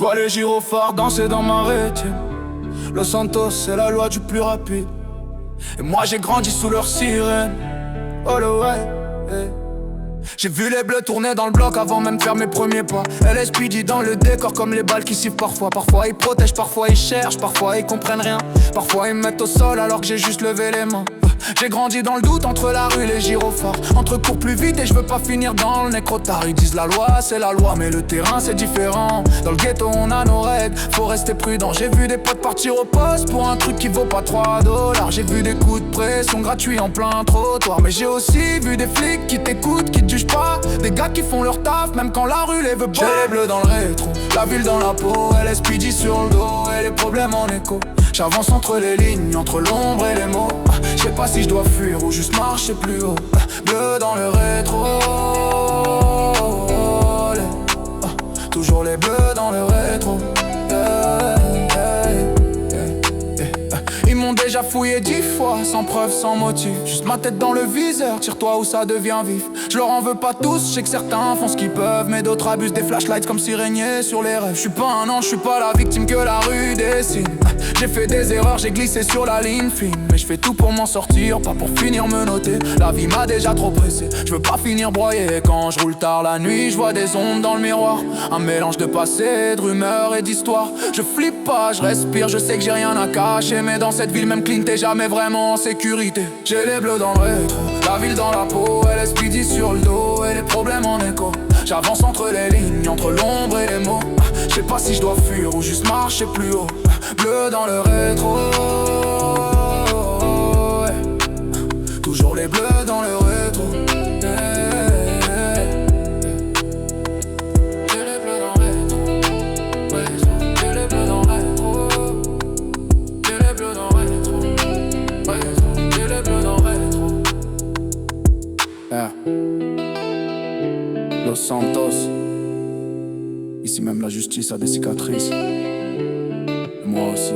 J'vois les gyrophares danser dans ma rétine. Los Santos, c'est la loi du plus rapide. Et moi j'ai grandi sous leur sirène. Oh le ouais, hey. J'ai vu les bleus tourner dans le bloc avant même de faire mes premiers pas. LSPD dans le décor comme les balles qui sifflent parfois. Parfois ils protègent, parfois ils cherchent, parfois ils comprennent rien. Parfois ils me mettent au sol alors que j'ai juste levé les mains. J'ai grandi dans le doute entre la rue et les gyrophares. Entre cours plus vite et je veux pas finir dans le nécrotard. Ils disent la loi c'est la loi mais le terrain c'est différent. Dans le ghetto on a nos règles, faut rester prudent. J'ai vu des potes partir au poste pour un truc qui vaut pas 3 $. J'ai vu des coups de pression gratuits en plein trottoir. Mais j'ai aussi vu des flics qui t'écoutent, qui te jugent pas. Des gars qui font leur taf même quand la rue les veut pas. J'ai les bleus dans le rétro, la ville dans la peau, LSPD sur le dos et les problèmes en écho. J'avance entre les lignes, entre l'ombre et les mots. Je sais pas si je dois fuir ou juste marcher plus haut. Bleu dans le rétro, toujours les bleus dans le rétro. Ils m'ont déjà fouillé 10 fois, sans preuve, sans motif. Juste ma tête dans le viseur, tire-toi où ça devient vif. Je leur en veux pas tous, je sais que certains font ce qu'ils peuvent. Mais d'autres abusent des flashlights comme s'ils régnaient sur les rêves. Je suis pas un ange, je suis pas la victime que la rue dessine. J'ai fait des erreurs, j'ai glissé sur la ligne fine. Mais je fais tout pour m'en sortir, pas pour finir me noter. La vie m'a déjà trop pressé, je veux pas finir broyé. Quand je roule tard la nuit, je vois des ondes dans le miroir. Un mélange de passé, de rumeurs et d'histoires. Je flippe pas, je respire, je sais que j'ai rien à cacher. Mais dans cette ville même clean, t'es jamais vraiment en sécurité. J'ai les bleus dans le rétro, la ville dans la peau, LSPD sur le dos et les problèmes en écho. J'avance entre les lignes, entre l'ombre et les mots. Je sais pas si je dois fuir ou juste marcher plus haut. Bleu dans le rétro, toujours les bleus dans le rétro. J'ai les bleus dans le rétro, j'ai les bleus dans le rétro. J'ai les bleus dans le rétro, j'ai les bleus dans le rétro. Los Santos, ici même la justice a des cicatrices. Moi aussi.